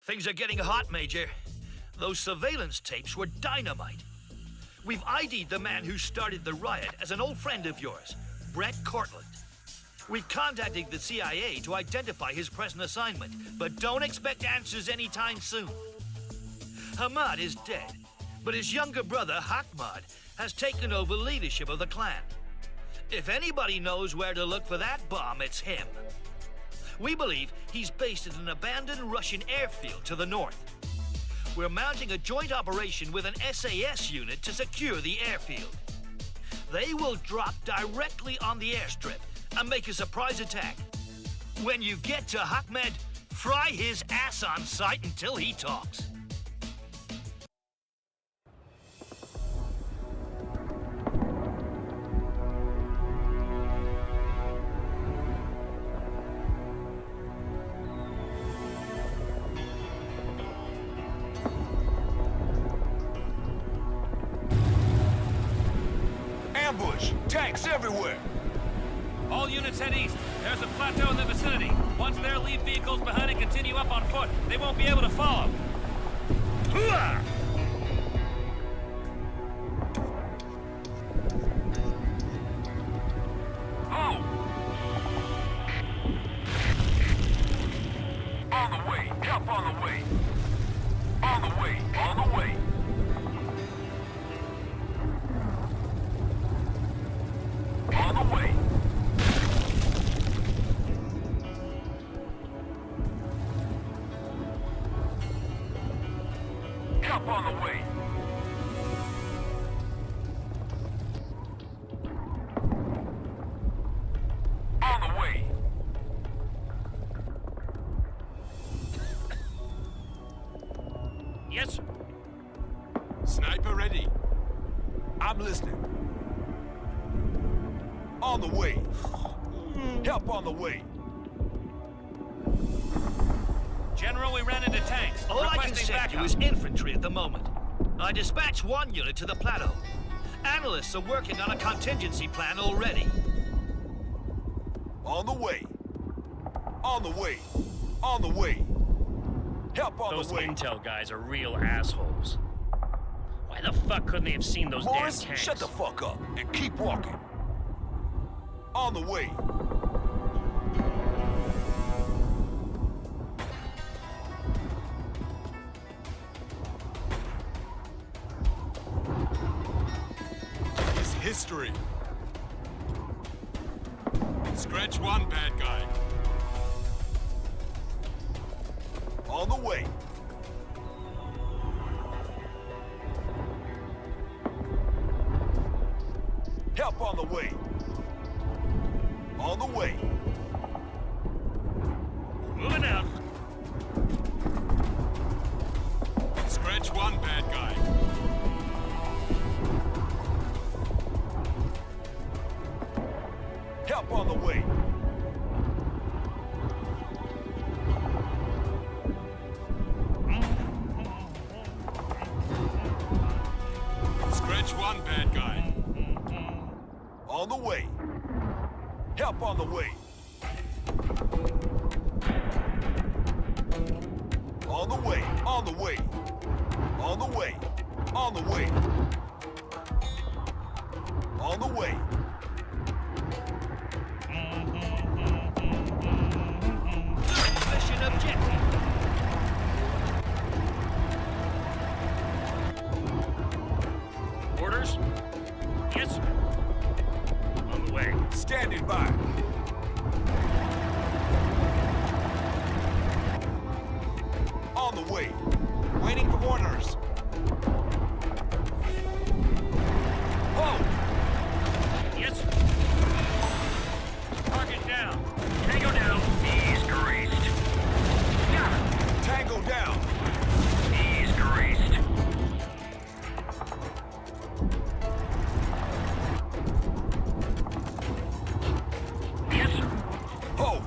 Things are getting hot, Major. Those surveillance tapes were dynamite. We've ID'd the man who started the riot as an old friend of yours, Brett Cortland. We've contacted the CIA to identify his present assignment, but don't expect answers anytime soon. Hamad is dead, but his younger brother, Hakmad, has taken over leadership of the clan. If anybody knows where to look for that bomb, it's him. We believe he's based at an abandoned Russian airfield to the north. We're mounting a joint operation with an SAS unit to secure the airfield. They will drop directly on the airstrip and make a surprise attack. When you get to Ahmed, fry his ass on sight until he talks. Ambush! Tanks everywhere! All units head east. There's a plateau in the vicinity. Once there, leave vehicles behind and continue up on foot. They won't be able to follow. Hooah! Oh! On the way! Help on the way! On the way! On the way! On the way! Help on the way! On the way! Yes, sir. Sniper ready. I'm listening. On the way. Help on the way. General, we ran into tanks. All I can Requesting send you backup. is infantry at the moment. I dispatched one unit to the plateau. Analysts are working on a contingency plan already. On the way. On the way. On the way. Help on Those the way. intel guys are real assholes. Why the fuck couldn't they have seen those Morris, damn tanks? shut the fuck up and keep walking. On the way. It's history. Scratch one bad guy. On the way. Help on the way. On the way. Moving out. Scratch one bad guy. Help on the way. Scratch one bad guy. On the way. Help on the way. On the way. On the way. On the way. On the way. On the way. Mission objective. Orders? Yes, sir. On the way. Standing by. On the way. Waiting for orders. Oh! Yes, sir. Target down. Tango down. He's greased. Tango down. He's greased. Yes, sir. Ho!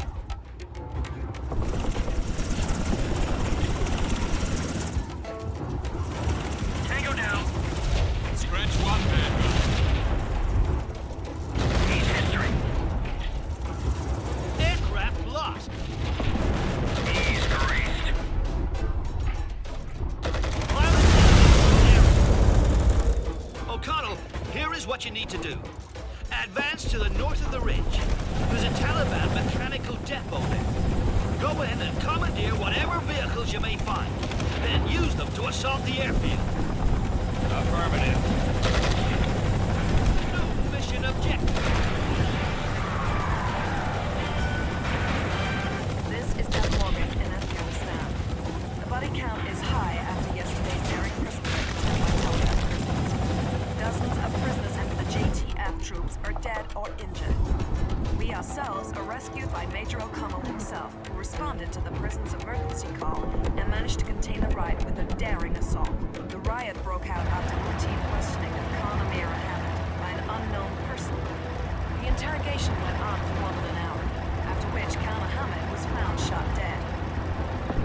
what you need to do. Advance to the north of the ridge. There's a Taliban mechanical depot there. Go in and commandeer whatever vehicles you may find. Then use them to assault the airfield. Affirmative. New mission objective. This is Beth Morgan in Afghanistan. The body count is high after yesterday's daring prison break by Taliban prisoners. Dozens of prisoners and the JTF troops are dead or injured. We ourselves are rescued by Major O'Connell himself, who responded to the prison's emergency call and managed to contain the riot with a daring assault. The riot broke out after routine questioning of Khan Amir Ahmed by an unknown person. The interrogation went on for more than an hour, after which Khan Ahmed was found shot dead.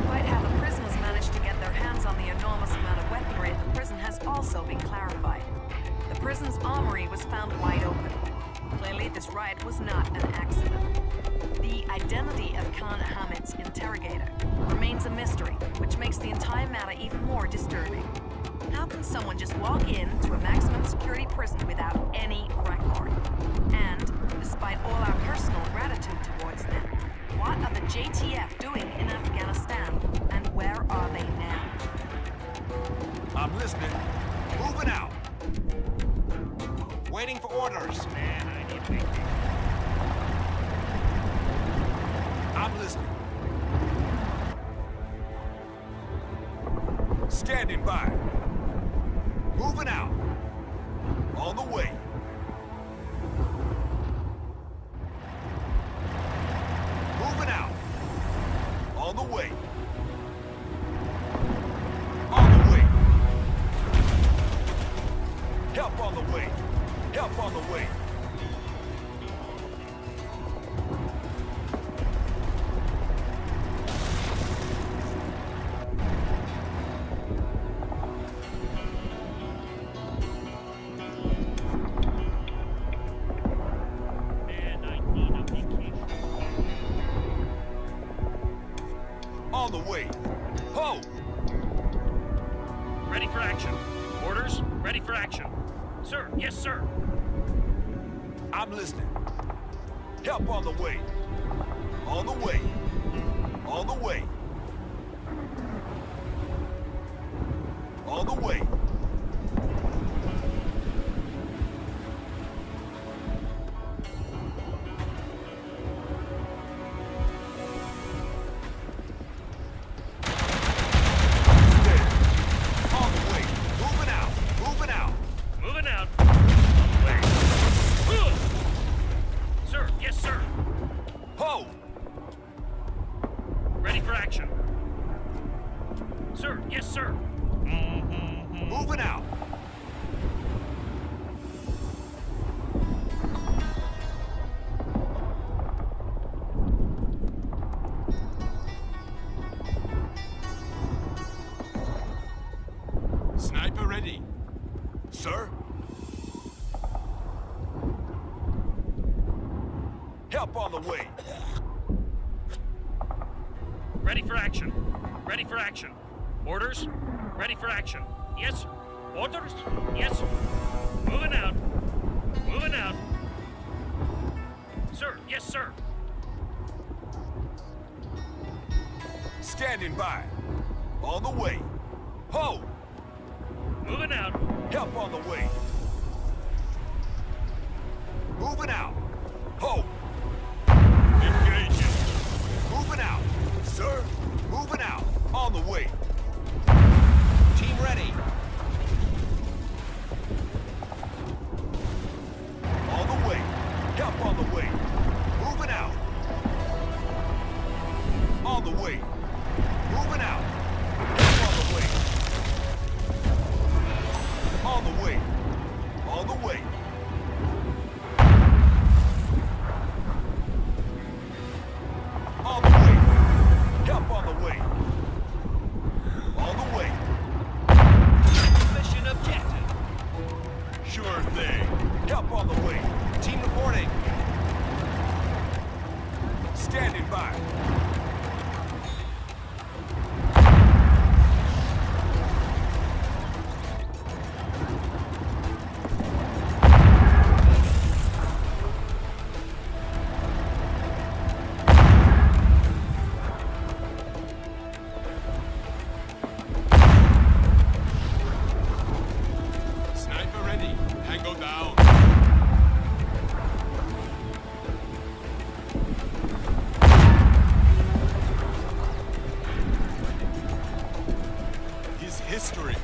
Quite how the prisoners managed to get their hands on the enormous amount of weaponry at the prison has also been clarified. The prison's armory was found wide open. Clearly, this riot was not an accident. The identity of Khan Ahmed's interrogator remains a mystery, which makes the entire matter even more disturbing. How can someone just walk in to a maximum security prison without any record? And, despite all our personal gratitude towards them, what are the JTF doing in Afghanistan, and where are they now? I'm listening. Moving out. Waiting for orders. Man, I need vacation. I'm listening. Standing by. Moving out. On the way. Moving out. On the way. On the way. Help on the way. Help on the way. Man, I need a vacation. On the way. Ho! Ready for action. Orders, ready for action. Sir, yes, sir. I'm listening. Help on the way. On the way. On the way. On the way. Stay. On the way. Moving out. Moving out. Moving out. On the way. Sir, yes, sir. Ho! Ready for action. Sir, yes, sir. Moving out. Sniper ready. Sir? Help on the way. Ready for action. Ready for action. Orders, ready for action. Yes. Orders, yes. Moving out. Moving out. Sir, yes, sir. Standing by. On the way. Ho! Moving out. Help on the way. Moving out. Ho! Engaging. Moving out. Sir, moving out. On the way. Team ready. On the way. Help on the way. Moving out. On the way. Moving out. Help on the way. On the way. On the way. On the way. history.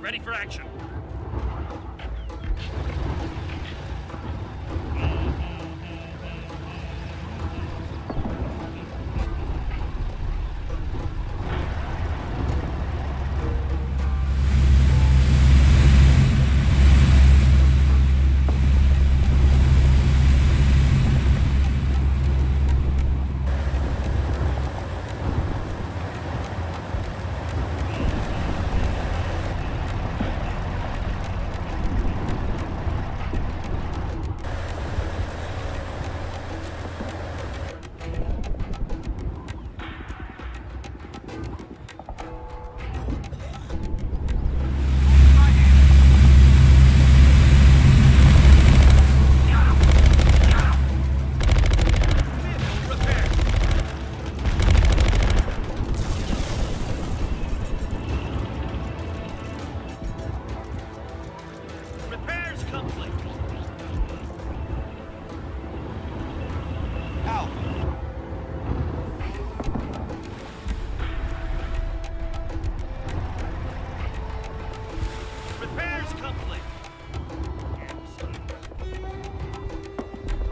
Ready for action. Repairs complete. Alpha. Repairs complete.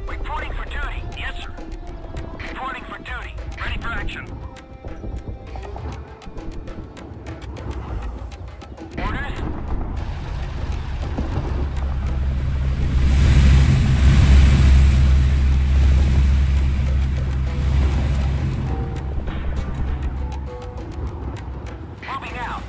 Reporting for duty. Yes, sir. Reporting for duty. Ready for action. Orders? Moving out.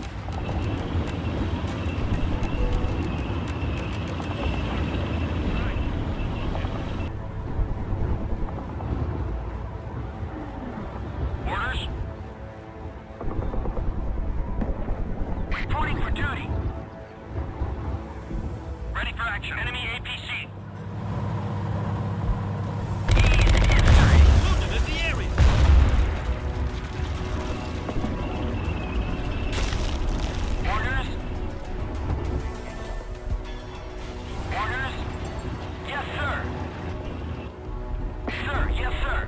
Orders? Reporting for duty. Ready for action. Enemy APC. Wounded in the area. Orders? Orders? Yes, sir. Sir, yes, sir.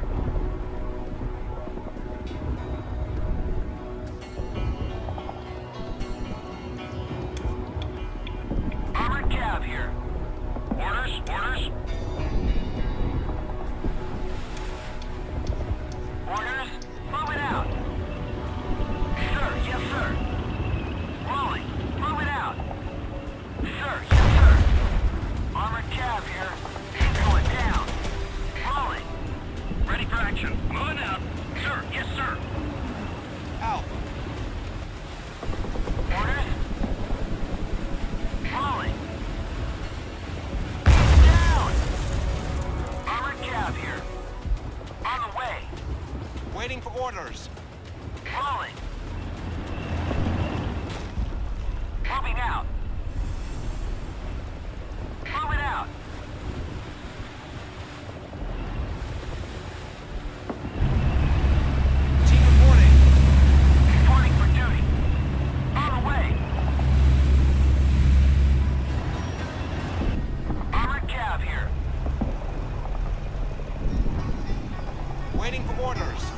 Armored cab here. Orders? Orders? Orders? Move it out. Sir, yes, sir. Rolling. Move it out. Sir, yes, sir. Armored cab here. He's going down. Rolling. Ready for action. Moving out. Sir, yes, sir. Alpha. Orders? Rolling. Down! Armored cab here. On the way. Waiting for orders. Rolling. Moving out. Moving out. Team reporting. Reporting for duty. On the way. Armored cab here. Waiting for orders.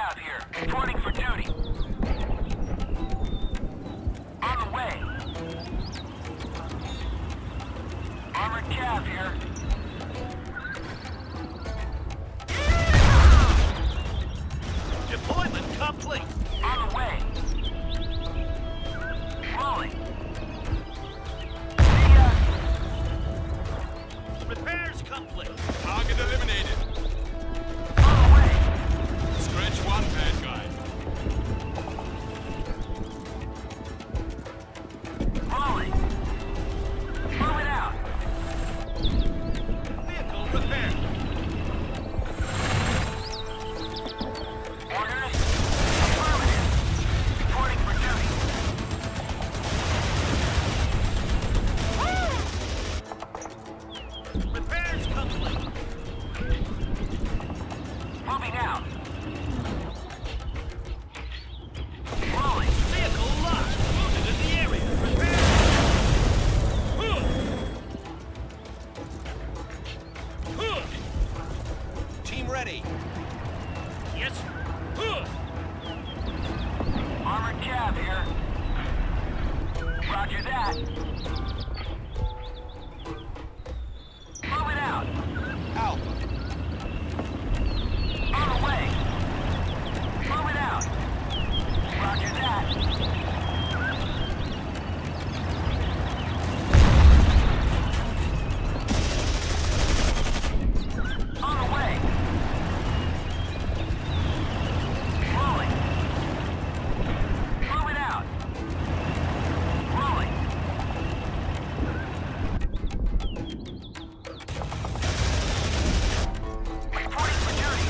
Cav here, reporting for duty. On the way. Armored Cav here. Deployment complete. On the way. Rolling. See ya. Repairs complete. Target eliminated. On the way. Scratch one bad guy. Rolling. Moving out. Vehicle repaired. Orders. Affirmative. Reporting for duty. Repairs complete. Moving out. Rolling. Vehicle lost. Wounded in the area. Repairs. Team ready. Yes. Armored Cav here. Roger that. Moving out. Alpha. On the way. Moving out. Roger that. On the way. Rolling. Moving out. Rolling. Reporting for duty.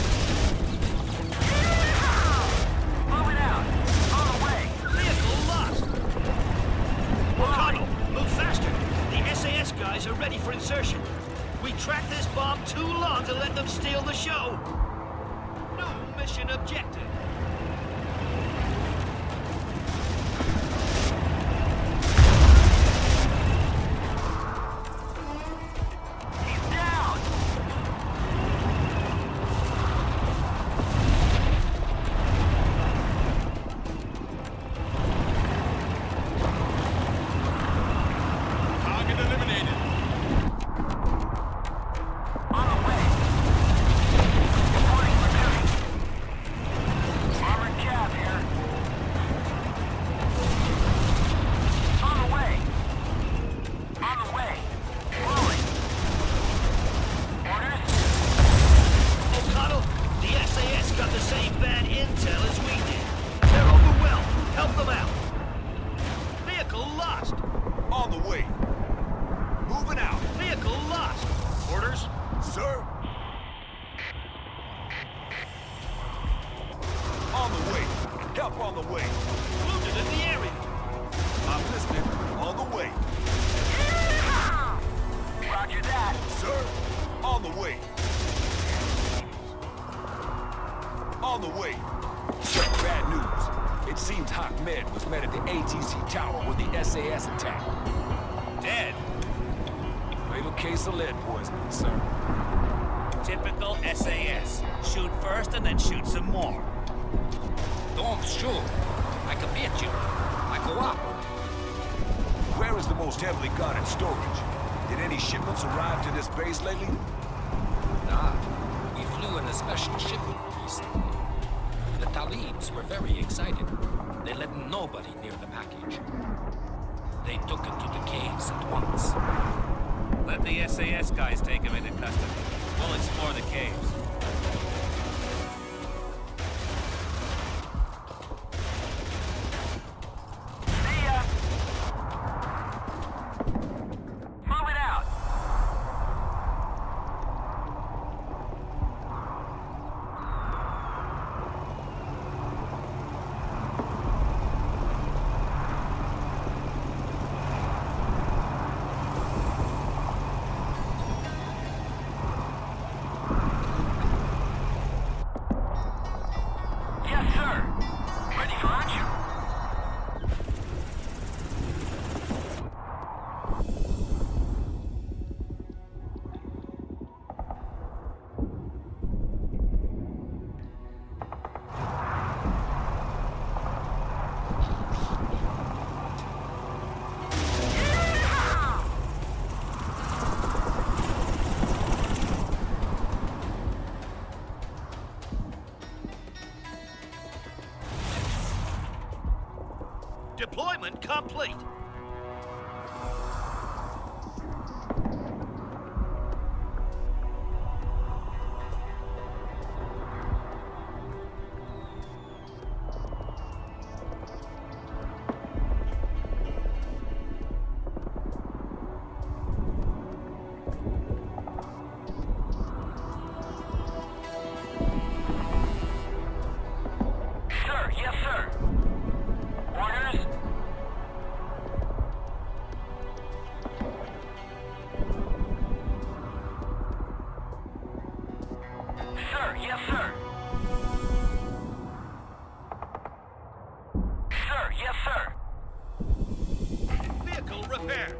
Moving out. On the way. Vehicle lost. O'Connell, move faster. The SAS guys are ready for insertion. We tracked this bomb too long to let them steal the show. New mission objective. He's down. Target eliminated. On the way. Reporting for duty. Armored Cav here. On the way. On the way. Rolling. Orders. O'Connell, the SAS got the same bad intel as we did. They're overwhelmed. Help them out. Vehicle lost. On the way. Moving out. Vehicle lost. Orders? Sir. On the way. Help on the way. Wounded in the area. I'm listening. On the way. Roger that. Sir. On the way. On the way. Sir, bad news. It seems Ahmed was met at the ATC tower with the SAS attack. Dead. Fatal case of lead poisoning, sir. Typical SAS. Shoot first and then shoot some more. Don't shoot. I can beat you. I cooperate. Where is the most heavily guarded storage? Did any shipments arrive to this base lately? Nah, we flew in a special shipment recently. The Talibs were very excited. They let nobody near the package. They took it to the caves at once. Let the SAS guys take him into custody. We'll explore the caves. See ya. Moving out. Deployment complete. Sir, yes, sir. Orders? Sir, yes, sir. Sir, yes, sir. Vehicle repaired.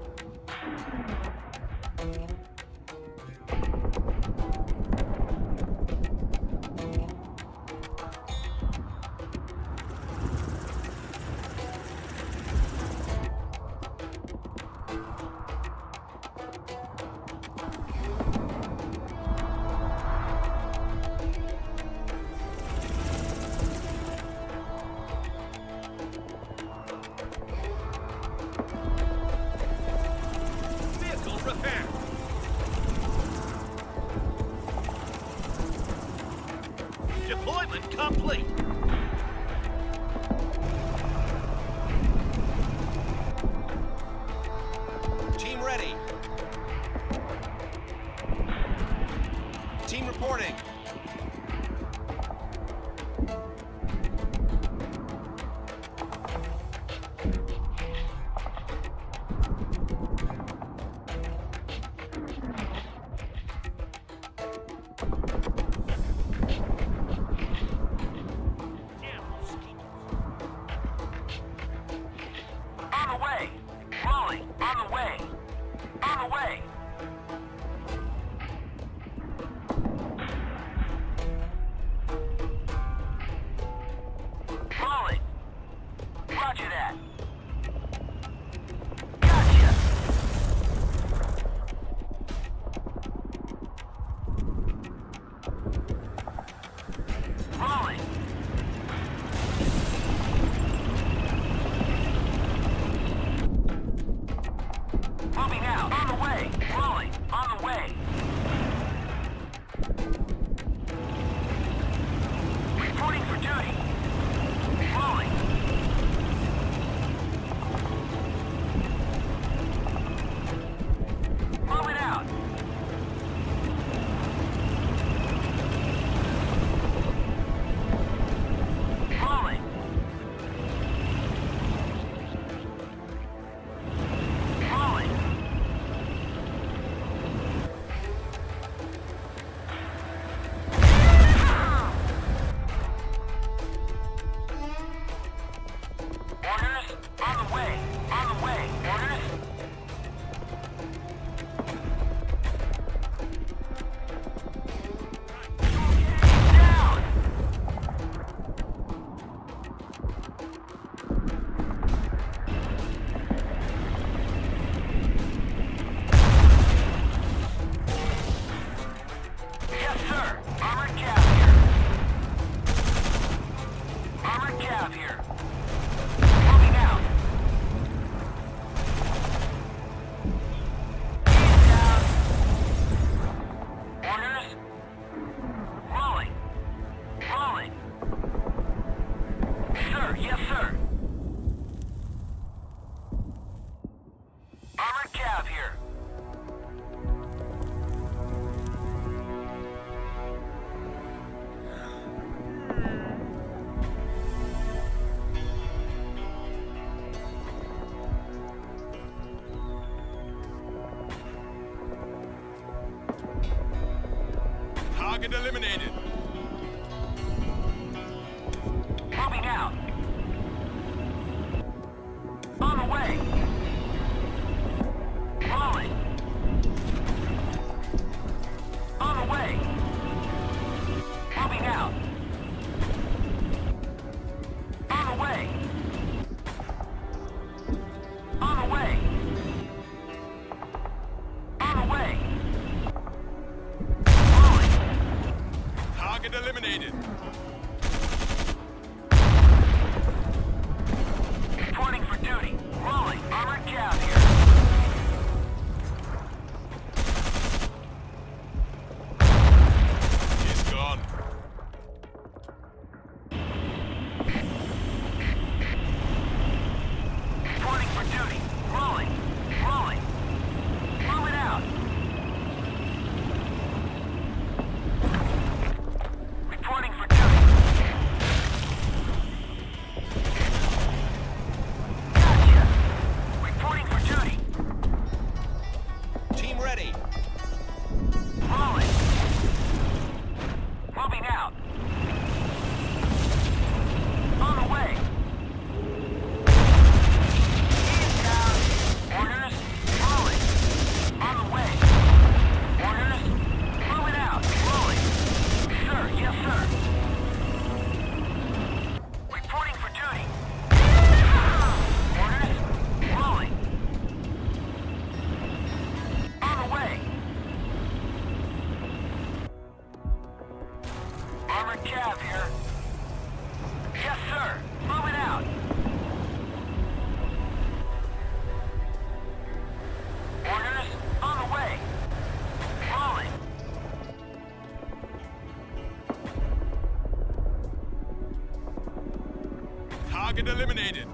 Vehicle repaired. Deployment complete. Team ready. Team reporting. On the way. Rolling. On the way. On the way. Rolling. Roger that. Gotcha. Rolling. Moving out. On the way. Rolling. On the way. Reporting for duty. Rolling. Moving out. Rolling. Rolling. Orders? On the way. On the way. Orders? Down! Yes, sir. Armored cab here. Armored cab here. Moving out. He's down. Orders? Rolling. Rolling. Sir, yes, sir. Armored cab here. Target eliminated. Moving out. Target eliminated.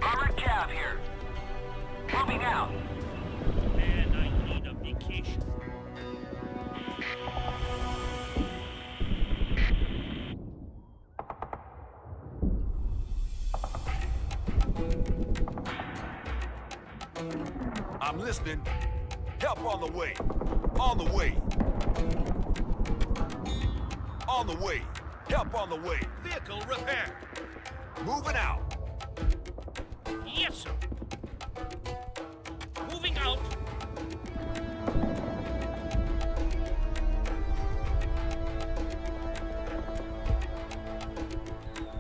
Armored cab here. Moving out. Man, I need a vacation. I'm listening. Help on the way. On the way. On the way. Help on the way. Vehicle repair. Moving out. Yes, sir. Moving out.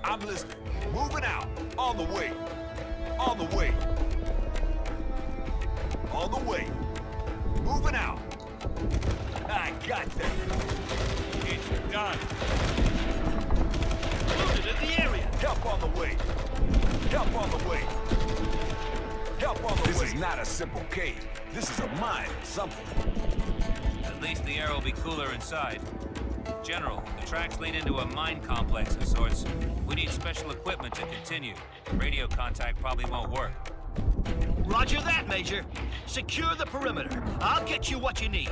I'm listening. Moving out. On the way. On the way. On the way. Moving out. I got that. It's done. Wounded in the area. Help on the way. Help on the way. Help on the way. This is not a simple cave. This is a mine or something. At least the air will be cooler inside. General, the tracks lead into a mine complex of sorts. We need special equipment to continue. Radio contact probably won't work. Roger that, Major. Secure the perimeter. I'll get you what you need.